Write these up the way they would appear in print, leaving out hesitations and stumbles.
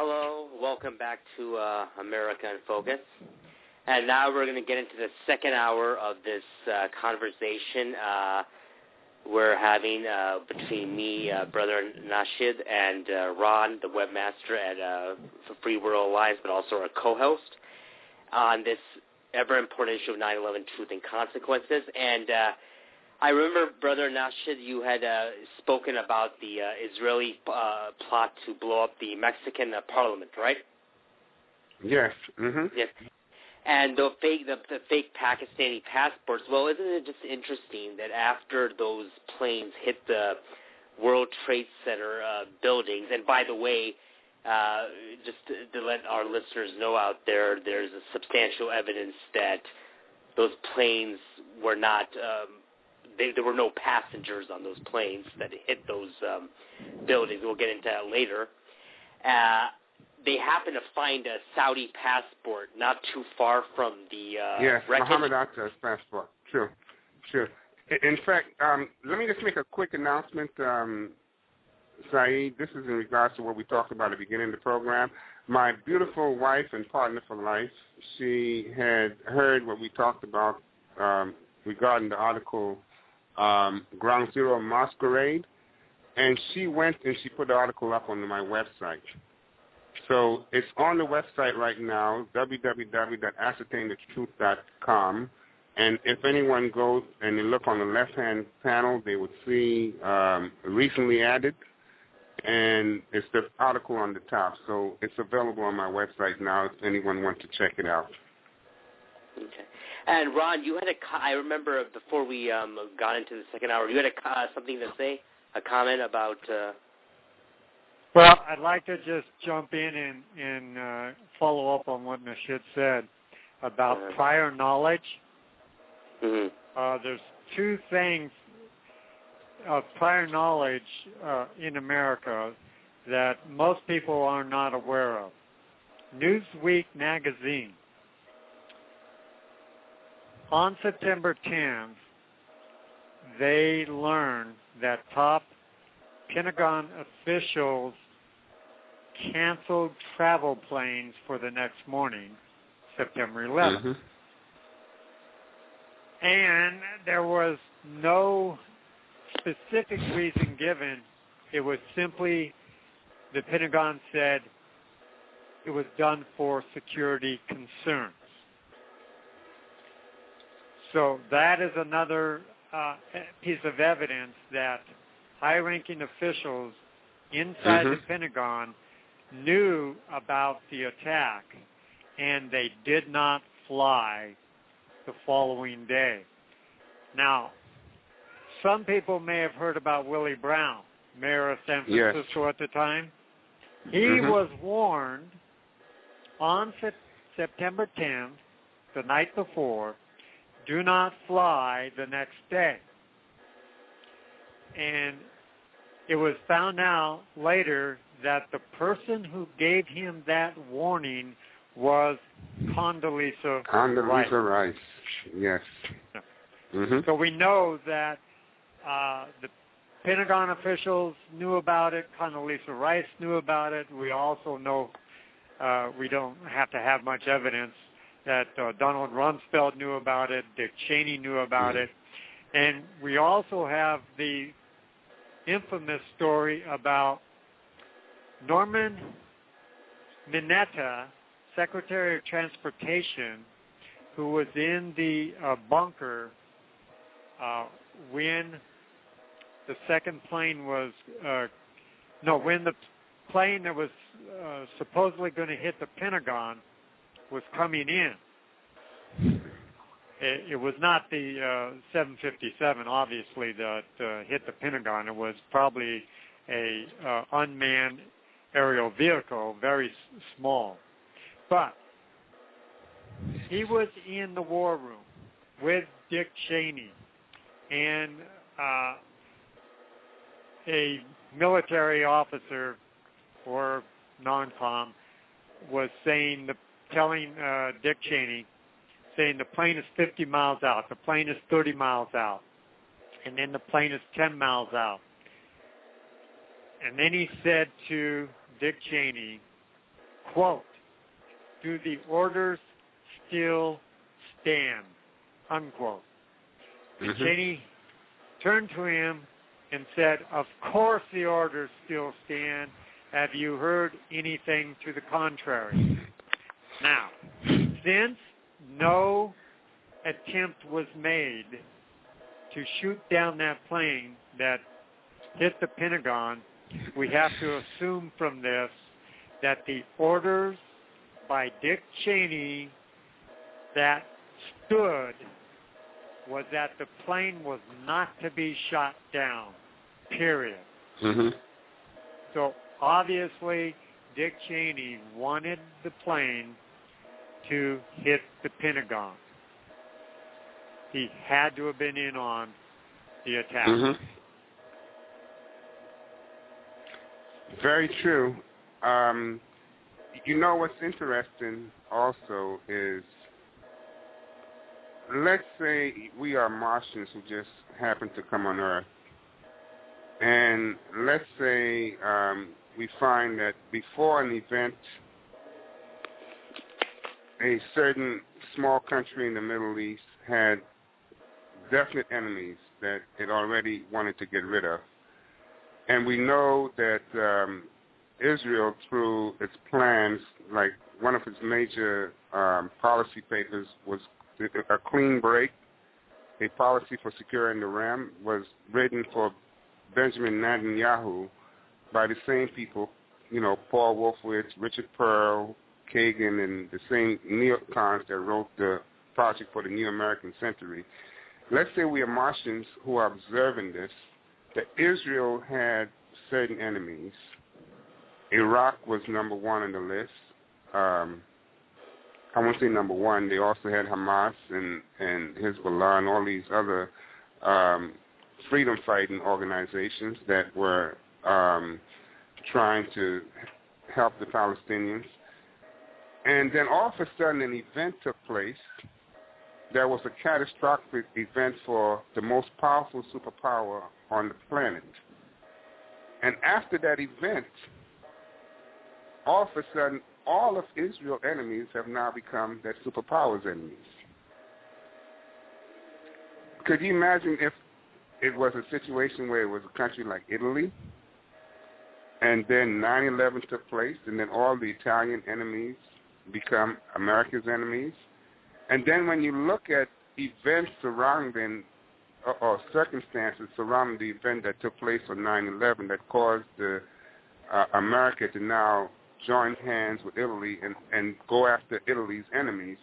Hello, welcome back to America in Focus. And now we're going to get into the second hour of this conversation we're having between me, Brother Nashid, and Ron, the webmaster at Free World Alliance, but also our co-host on this ever-important issue of 9/11 Truth and Consequences. And I remember, Brother Nashid, you had spoken about the Israeli plot to blow up the Mexican parliament, right? Yes. Mm-hmm. Yes. And the fake Pakistani passports. Well, isn't it just interesting that after those planes hit the World Trade Center buildings, and by the way, just to let our listeners know out there, there's a substantial evidence that those planes were not there were no passengers on those planes that hit those buildings. We'll get into that later. They happened to find a Saudi passport not too far from the yes, wreckage. Mohammed Atta's passport. Sure. In fact, let me just make a quick announcement, Saeed. This is in regards to what we talked about at the beginning of the program. My beautiful wife and partner for life, she had heard what we talked about regarding the article Ground Zero Masquerade, and she went and she put the article up on my website. So it's on the website right now, www.ascertainthetruth.com, and if anyone goes and they look on the left-hand panel, they would see recently added, and it's the article on the top. So it's available on my website now if anyone wants to check it out. Okay. And Ron, you had I remember before we got into the second hour, you had something to say, a comment about. Well, I'd like to just jump in and follow up on what Nashid said about prior knowledge. Mm-hmm. There's two things of prior knowledge in America that most people are not aware of. Newsweek magazine. On September 10th, they learned that top Pentagon officials canceled travel planes for the next morning, September 11th. Mm-hmm. And there was no specific reason given. It was simply the Pentagon said it was done for security concerns. So that is another piece of evidence that high-ranking officials inside the Pentagon knew about the attack, and they did not fly the following day. Now, some people may have heard about Willie Brown, mayor of San Francisco at the time. He was warned on September 10th, the night before, do not fly the next day. And it was found out later that the person who gave him that warning was Condoleezza Rice. Yes. So we know that the Pentagon officials knew about it. Condoleezza Rice knew about it. We also know we don't have to have much evidence that Donald Rumsfeld knew about it, Dick Cheney knew about it. And we also have the infamous story about Norman Mineta, Secretary of Transportation, who was in the bunker when the second plane was, when the plane that was supposedly going to hit the Pentagon was coming in. It was not the 757, obviously, that hit the Pentagon. It was probably a unmanned aerial vehicle, very small. But he was in the war room with Dick Cheney, and a military officer or non-com was telling Dick Cheney, saying the plane is 50 miles out, the plane is 30 miles out, and then the plane is 10 miles out. And then he said to Dick Cheney, quote, "Do the orders still stand?" unquote. And Cheney turned to him and said, "Of course the orders still stand. Have you heard anything to the contrary?" Now, since no attempt was made to shoot down that plane that hit the Pentagon, we have to assume from this that the orders by Dick Cheney that stood was that the plane was not to be shot down, period. So obviously Dick Cheney wanted the plane to hit the Pentagon. He had to have been in on the attack. Very true. You know what's interesting also is, let's say we are Martians who just happen to come on Earth, and let's say we find that before an event, a certain small country in the Middle East had definite enemies that it already wanted to get rid of. And we know that Israel, through its plans, like one of its major policy papers was a clean break, a policy for securing the Ram, was written for Benjamin Netanyahu by the same people, Paul Wolfowitz, Richard Pearl, Kagan, and the same neocons that wrote the project for the New American Century. Let's say we are Martians who are observing this, that Israel had certain enemies. Iraq was number one on the list. I won't say number one. They also had Hamas and Hezbollah and all these other freedom-fighting organizations that were trying to help the Palestinians. And then all of a sudden an event took place that was a catastrophic event for the most powerful superpower on the planet. And after that event, all of a sudden, all of Israel's enemies have now become that superpower's enemies. Could you imagine if it was a situation where it was a country like Italy, and then 9/11 took place, and then all the Italian enemies become America's enemies? And then when you look at events surrounding, or circumstances surrounding the event that took place on 9/11 that caused America to now join hands with Italy and go after Italy's enemies,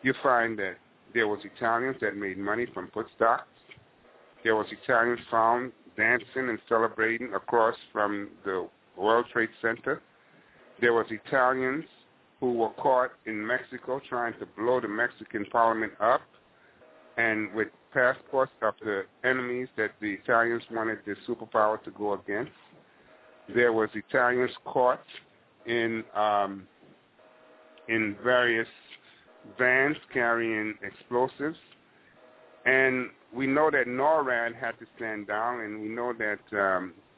you find that there was Italians that made money from foot stocks. There was Italians found dancing and celebrating across from the World Trade Center. There was Italians who were caught in Mexico trying to blow the Mexican parliament up, and with passports of the enemies that the Italians wanted the superpower to go against. There was Italians caught in various vans carrying explosives. And we know that NORAD had to stand down, and we know that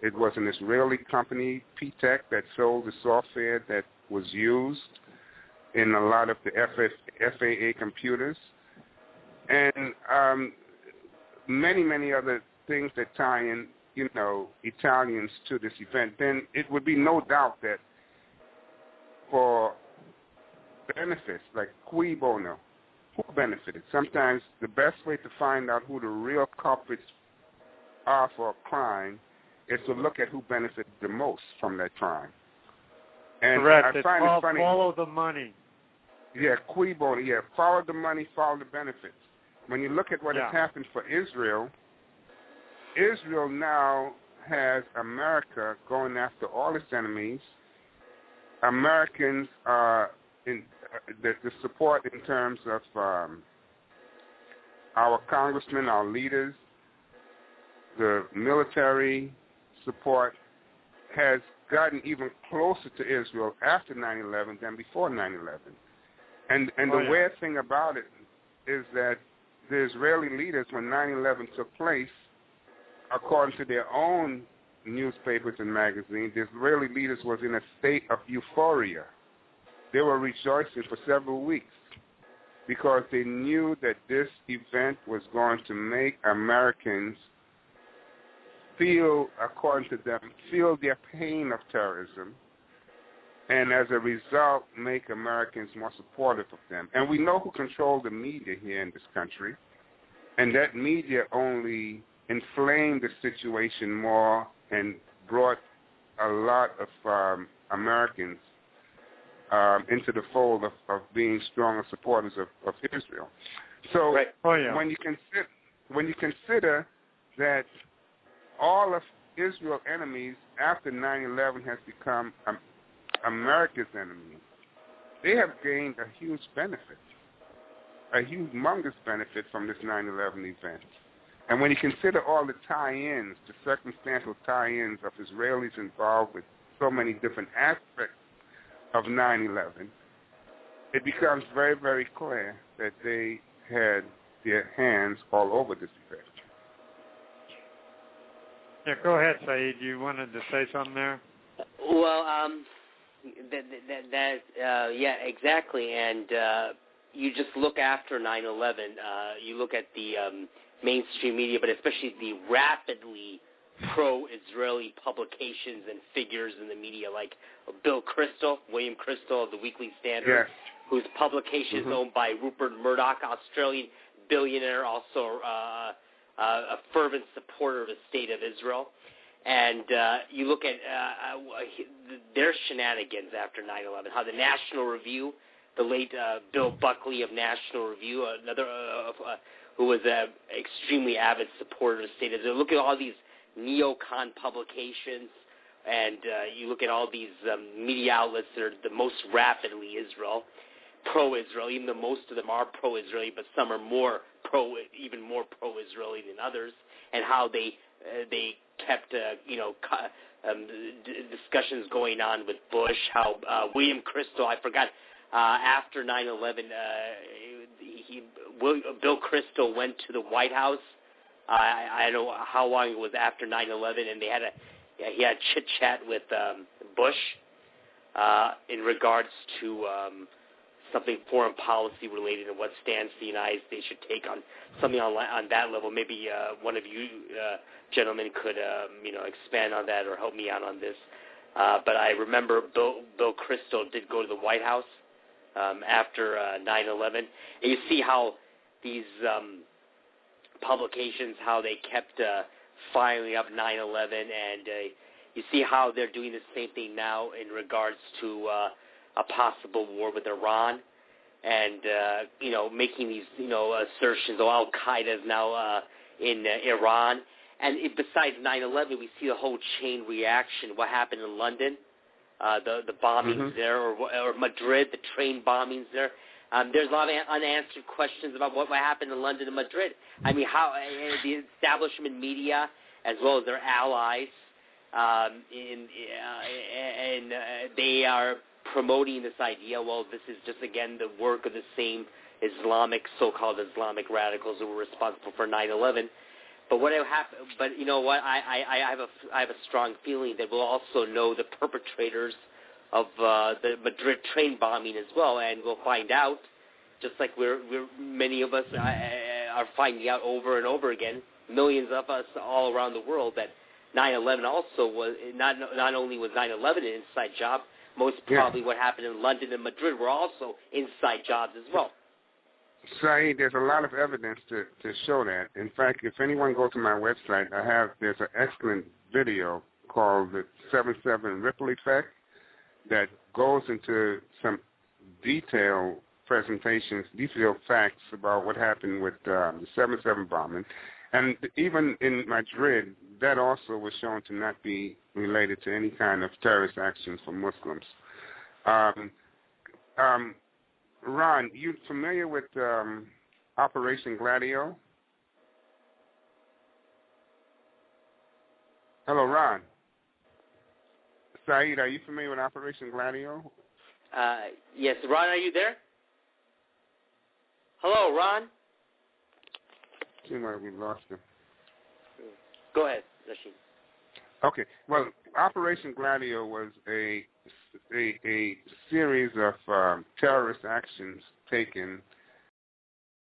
it was an Israeli company, P-Tech, that sold the software that was used in a lot of the FAA computers. And many, many other things that tie in, Italians to this event. Then it would be no doubt that for benefits, like cui bono, who benefited? Sometimes the best way to find out who the real culprits are for a crime is to look at who benefited the most from that crime. And correct. I find it funny. Follow the money. Yeah, cui bono. Yeah, follow the money, follow the benefits. When you look at what has happened for Israel, Israel now has America going after all its enemies. Americans are in the support in terms of our congressmen, our leaders, the military support has gotten even closer to Israel after 9/11 than before 9/11. And the weird thing about it is that the Israeli leaders, when 9/11 took place, according to their own newspapers and magazines, the Israeli leaders was in a state of euphoria they were rejoicing for several weeks because they knew that this event was going to make Americans feel, according to them, feel their pain of terrorism, and as a result, make Americans more supportive of them. And we know who controlled the media here in this country, and that media only inflamed the situation more and brought a lot of Americans into the fold of being stronger supporters of Israel. So right. when you consider that all of Israel's enemies after 9/11 has become America's enemy, they have gained a huge benefit, a humongous benefit from this 9/11 event. And when you consider all the tie-ins, the circumstantial tie-ins of Israelis involved with so many different aspects of 9/11, it becomes very, very clear that they had their hands all over this event. Yeah, go ahead, Sayeed. You wanted to say something there? Well, yeah, exactly. And you just look after 9/11. You look at the mainstream media, but especially the rapidly pro-Israeli publications and figures in the media, like William Crystal of the Weekly Standard, yes, whose publication is owned by Rupert Murdoch, Australian billionaire, also a fervent supporter of the state of Israel. And you look at their shenanigans after 9/11, how the National Review, the late Bill Buckley of National Review, another who was an extremely avid supporter of the state of Israel. Look at all these neocon publications, and you look at all these media outlets that are the most rapidly pro-Israel, even though most of them are pro-Israeli, but some are even more pro-Israeli than others, and how they kept discussions going on with Bush, how William Crystal, I forgot, after 9/11, Bill Crystal went to the White House. I don't know how long it was after 9/11, and he had chit-chat with Bush in regards to something foreign policy related and what stance the United States should take on something on that level. Maybe one of you gentlemen could expand on that or help me out on this. But I remember Bill Crystal did go to the White House after 9/11, and you see how these publications, how they kept firing up 9/11, and you see how they're doing the same thing now in regards to a possible war with Iran, and making these assertions. Oh, Al Qaeda is now in Iran, and besides 9/11, we see the whole chain reaction. What happened in London, the bombings there, or Madrid, the train bombings there. There's a lot of unanswered questions about what happened in London and Madrid. I mean, how the establishment media, as well as their allies, they are promoting this idea. Well, this is just again the work of the same so-called Islamic radicals who were responsible for 9/11. But what happened? But you know what? I have a strong feeling that we'll also know the perpetrators of the Madrid train bombing as well, and we'll find out, just like many of us are finding out over and over again, millions of us all around the world, that 9/11 also was not only was 9/11 an inside job, most probably what happened in London and Madrid were also inside jobs as well. Saeed, there's a lot of evidence to show that. In fact, if anyone goes to my website, there's an excellent video called the 7/7 Ripple Effect that goes into some detailed presentations, detailed facts about what happened with the 7/7 bombing. And even in Madrid, that also was shown to not be related to any kind of terrorist actions for Muslims. Ron, you familiar with Operation Gladio? Hello, Ron. Saeed, are you familiar with Operation Gladio? Yes. Ron, are you there? Hello, Ron? Seems like we lost him. Go ahead, Nashid. Okay. Well, Operation Gladio was a series of terrorist actions taken